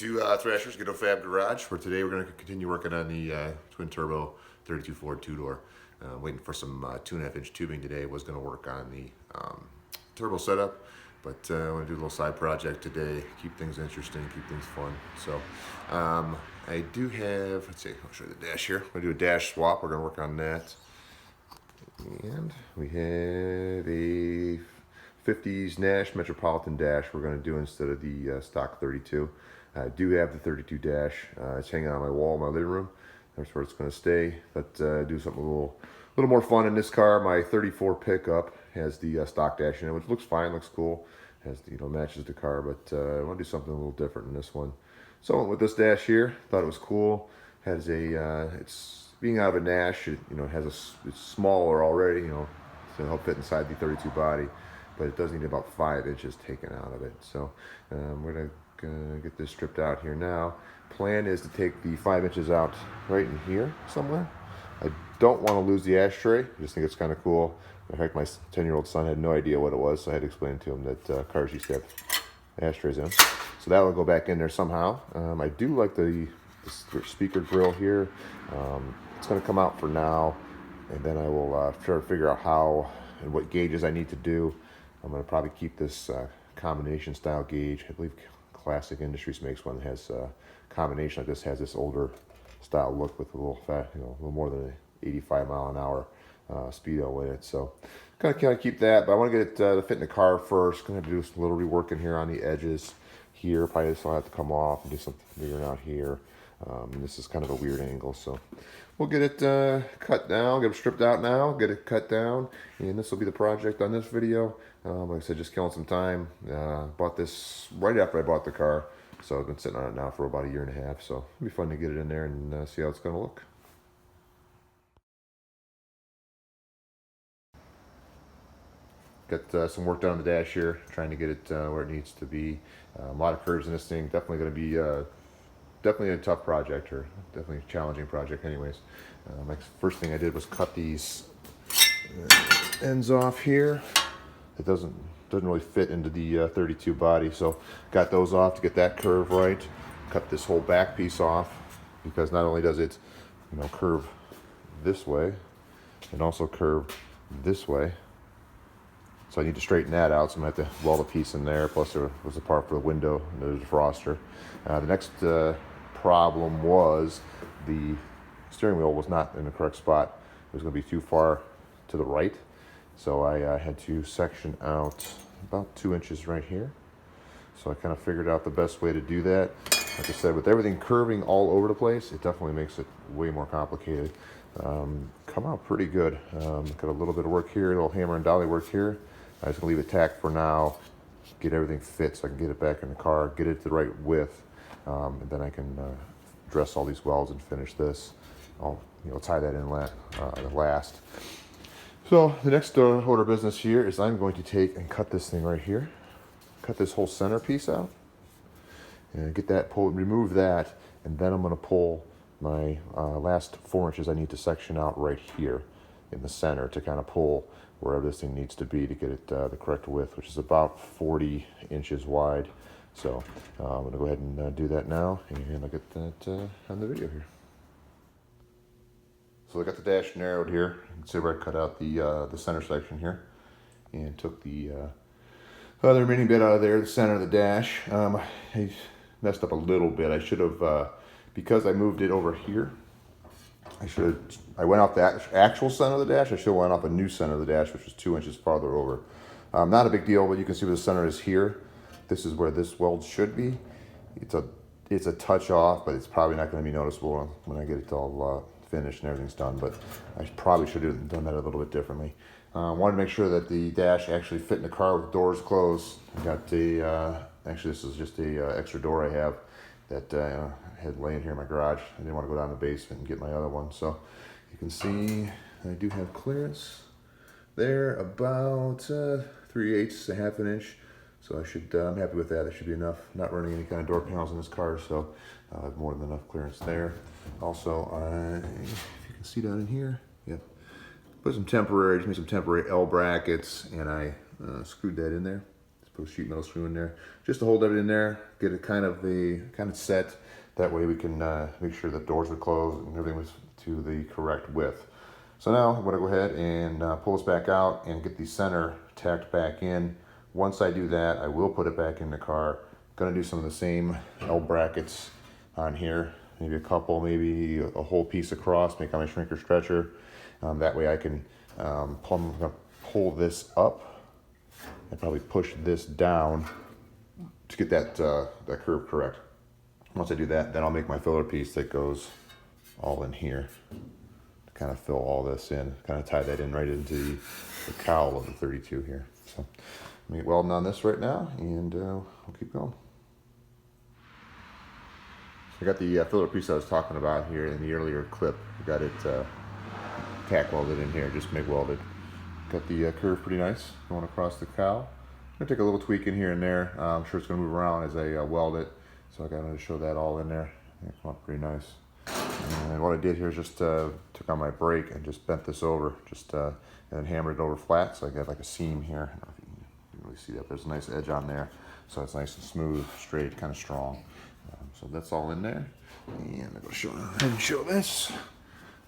to Thrasher's Ghetto Fab Garage, where today we're going to continue working on the twin turbo 32 Ford Tudor. Waiting for some 2.5 inch tubing today. Was going to work on the turbo setup, but I want to do a little side project today, keep things interesting, keep things fun. So I do have, let's see, I'll show you the dash here. I'm going to do a dash swap. We're going to work on that. And we have a 50s Nash Metropolitan dash we're going to do instead of the stock 32. I do have the 32 dash. It's hanging on my wall in my living room. That's where it's going to stay. But do something a little more fun in this car. My 34 pickup has the stock dash in it, which looks fine, looks cool. Has matches the car, but I want to do something a little different in this one. So I went with this dash here. Thought it was cool. Has a it's being out of a Nash. It has it's smaller already. To help fit inside the 32 body. But it does need about 5 inches taken out of it. So we're gonna get this stripped out here now. Plan is to take the 5 inches out right in here somewhere. I don't want to lose the ashtray. I just think it's kind of cool. In fact, my 10-year-old son had no idea what it was, so I had to explain to him that cars used to have ashtrays in them. So that will go back in there somehow. I do like the speaker grill here. It's going to come out for now, and then I will try to figure out how and what gauges I need to do. I'm going to probably keep this combination style gauge. I believe Classic Industries makes one that has a combination like this, has this older style look with a little a little more than an 85 mile an hour speedo in it. So kind of keep that, but I want to get it to fit in the car first. Going to have to do some little reworking here on the edges here. Probably this will have to come off and do something figuring out here. And this is kind of a weird angle, so we'll get it cut down, get it stripped out now, get it cut down, and this will be the project on this video. Like I said, just killing some time. Bought this right after I bought the car, so I've been sitting on it now for about 1.5 years, so it'll be fun to get it in there and see how it's going to look. Got some work done on the dash here, trying to get it where it needs to be. A lot of curves in this thing. Definitely going to be definitely a tough project, or definitely a challenging project anyways. My first thing I did was cut these ends off here. It doesn't really fit into the 32 body, so got those off to get that curve right. Cut this whole back piece off, because not only does it curve this way, and also curve this way. So I need to straighten that out, so I'm going to have to weld a piece in there. Plus there was a part for the window, and there's a defroster. The next problem was the steering wheel was not in the correct spot. It was going to be too far to the right. So I had to section out about 2 inches right here. So I kind of figured out the best way to do that. Like I said, with everything curving all over the place, it definitely makes it way more complicated. Come out pretty good. Got a little bit of work here, a little hammer and dolly work here. I'm just going to leave it tacked for now, get everything fit so I can get it back in the car, get it the right width, and then I can dress all these welds and finish this. I'll tie that in last. So the next order of business here is I'm going to take and cut this thing right here, cut this whole center piece out, and get that pulled, remove that, and then I'm going to pull my last 4 inches I need to section out right here in the center to kind of pull wherever this thing needs to be to get it the correct width, which is about 40 inches wide. So I'm going to go ahead and do that now, and I'll get that on the video here. So I got the dash narrowed here. You can see where I cut out the center section here, and took the other remaining bit out of there, the center of the dash. I messed up a little bit. I should have, because I moved it over here, I went off the actual center of the dash. I should have went off a new center of the dash, which was 2 inches farther over. Not a big deal, but you can see where the center is here. This is where this weld should be. It's a touch off, but it's probably not going to be noticeable when I get it all finished and everything's done. But I probably should have done that a little bit differently. Wanted to make sure that the dash actually fit in the car with the doors closed. I got actually this is just a extra door I have that I had laying here in my garage. I didn't want to go down the basement and get my other one. So you can see I do have clearance there, about 3/8, a half an inch. So I'm happy with that. That should be enough. Not running any kind of door panels in this car, so I have more than enough clearance there. Also, if you can see down in here, yep, just made some temporary L brackets, and I screwed that in there. Just Go sheet metal screw in there just to hold everything there, get it kind of set. That way we can make sure the doors are closed and everything was to the correct width. So now I'm going to go ahead and pull this back out and get the center tacked back in. Once I do that, I will put it back in the car. Going to do some of the same L brackets on here, maybe a couple, maybe a whole piece across, make on my shrinker stretcher. That way I can pull this up and probably push this down to get that curve correct. Once I do that, then I'll make my filler piece that goes all in here to kind of fill all this in, kind of tie that in right into the cowl of the 32 here. So I'm get welding on this right now, and we'll keep going. So I got the filler piece I was talking about here in the earlier clip. I got it tack welded in here, just MIG welded. Got the curve pretty nice going across the cowl. I'm gonna take a little tweak in here and there. I'm sure it's gonna move around as I weld it, so I gotta show that all in there. It came out pretty nice. And what I did here is just took on my brake and just bent this over, and then hammered it over flat, so I got like a seam here. I don't know if you can really see that. There's a nice edge on there, so it's nice and smooth, straight, kind of strong. So that's all in there. And I'm gonna show this.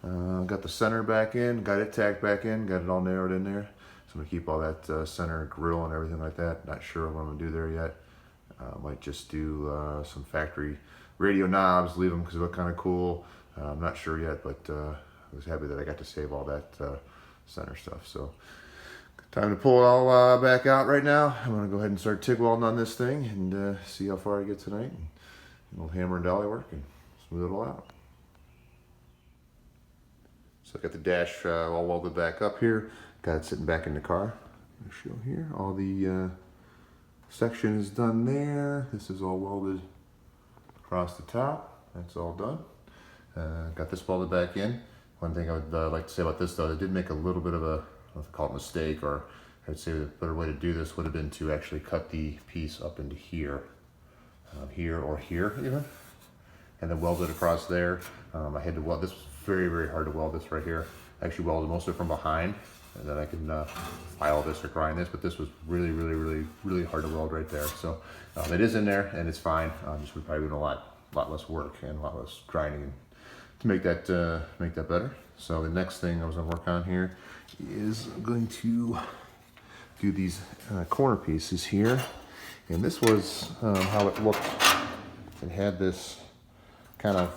Got the center back in, got it tacked back in, got it all narrowed in there. So I'm gonna keep all that center grill and everything like that. Not sure what I'm gonna do there yet. Might just do some factory radio knobs, leave them because they look kind of cool. I'm not sure yet, but I was happy that I got to save all that center stuff. So time to pull it all back out right now. I'm gonna go ahead and start TIG welding on this thing and see how far I get tonight. And we'll hammer and dolly work and smooth it all out. So I got the dash all welded back up here. Got it sitting back in the car. I'll show here. All the section is done there. This is all welded across the top. That's all done. Got this welded back in. One thing I would like to say about this though, I did make a little bit of a, I don't know if I call it a mistake, or I'd say the better way to do this would have been to actually cut the piece up into here. Here or here even. And then weld it across there. I had to weld, this was very, very hard to weld this right here. I actually welded most of it from behind, and then I can file this or grind this, but this was really, really, really, really hard to weld right there. So it is in there and it's fine. Just would probably do a lot less work and a lot less grinding to make that better. So the next thing I was gonna work on here is I'm going to do these corner pieces here. And this was how it looked. It had this kind of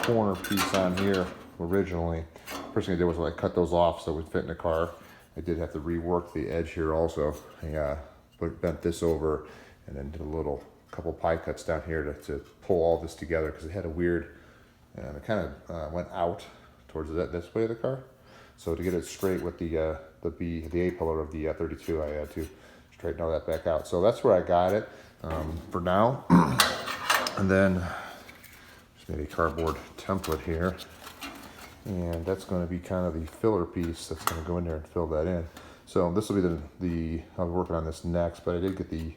corner piece on here originally. First thing I did was I cut those off so it would fit in the car. I did have to rework the edge here also. I bent this over and then did a couple pie cuts down here to pull all this together because it had a weird, it kind of went out towards this way of the car. So to get it straight with the A pillar of the 32, I had to straighten all that back out. So that's where I got it for now. And then just made a cardboard template here. And that's going to be kind of the filler piece that's going to go in there and fill that in. So this will be I'll be working on this next, but I did get the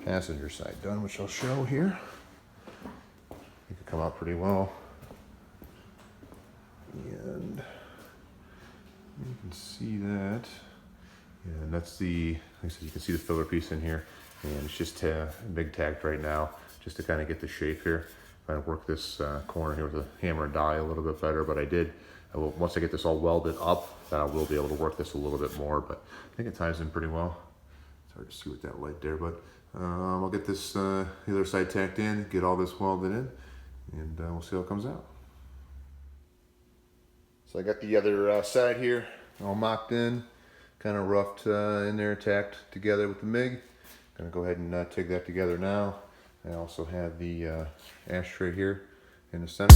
passenger side done, which I'll show here. It could come out pretty well. And you can see that. And that's like I said, you can see the filler piece in here. And it's just MIG tacked right now, just to kind of get the shape here. I'm gonna work this corner here with a hammer and die a little bit better, but once I get this all welded up, then I will be able to work this a little bit more, but I think it ties in pretty well. It's hard to see with that light there, but I'll get this the other side tacked in, get all this welded in, and we'll see how it comes out. So I got the other side here all mocked in, kind of roughed in there, tacked together with the MIG. Gonna go ahead and TIG that together now. I also have the ashtray here in the center.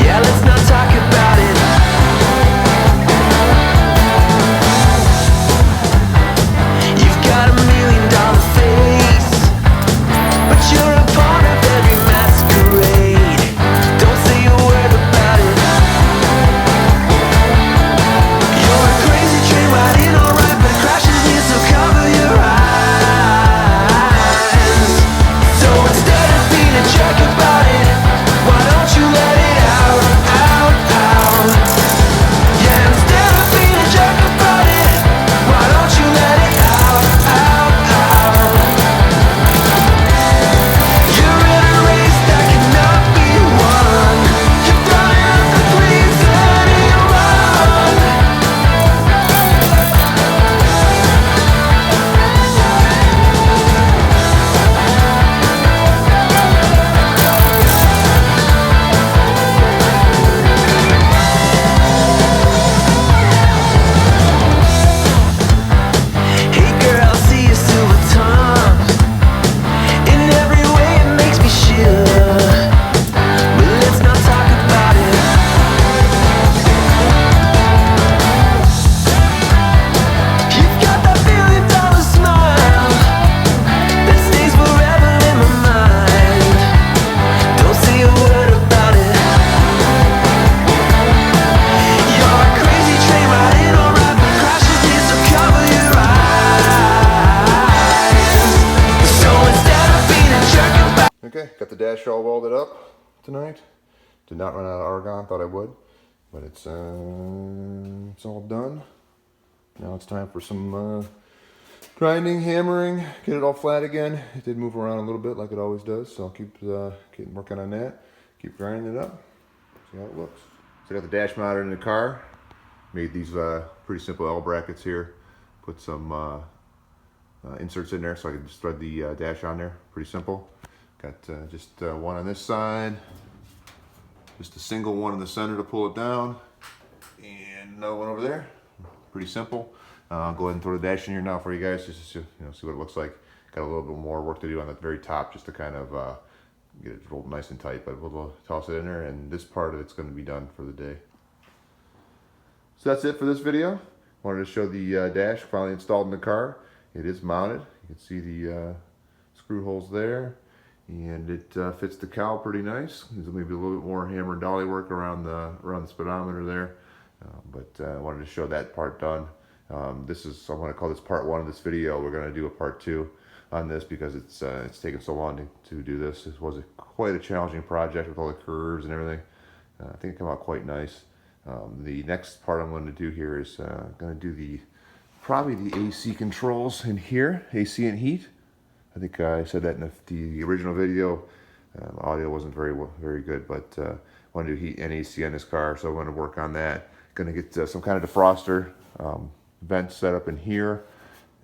Yeah, let's not talk about it. tonight. Did not run out of argon, thought I would, but it's all done. Now it's time for some grinding, hammering, get it all flat again. It did move around a little bit like it always does, so I'll keep working on that. Keep grinding it up, see how it looks. So I got the dash mounted in the car. Made these pretty simple L brackets here. Put some inserts in there so I can just thread the dash on there. Pretty simple. Got just one on this side. Just a single one in the center to pull it down. And another one over there. Pretty simple. I'll go ahead and throw the dash in here now for you guys just to see what it looks like. Got a little bit more work to do on the very top just to kind of get it rolled nice and tight, but we'll toss it in there, and this part of it's going to be done for the day. So that's it for this video. Wanted to show the dash finally installed in the car. It is mounted. You can see the screw holes there, and it fits the cowl pretty nice. There's maybe a little bit more hammer and dolly work around the speedometer there, but I wanted to show that part done. I'm going to call this part 1 of this video. We're going to do a part 2 on this because it's taken so long to do this. This was quite a challenging project with all the curves and everything. I think it came out quite nice. The next part I'm going to do here is going to do probably the AC controls in here, AC and heat. I think I said that in the original video. Audio wasn't very good, but I want to do heat and AC on this car, so I'm going to work on that. Going to get some kind of defroster vents set up in here.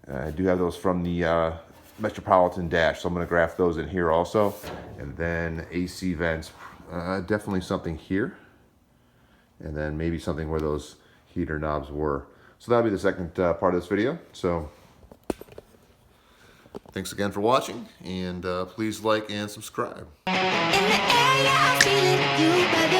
I do have those from the Metropolitan dash, so I'm going to graft those in here also. And then AC vents, definitely something here. And then maybe something where those heater knobs were. So that'll be the second part of this video. So thanks again for watching, and please like and subscribe. In the air, I feel it, you, baby.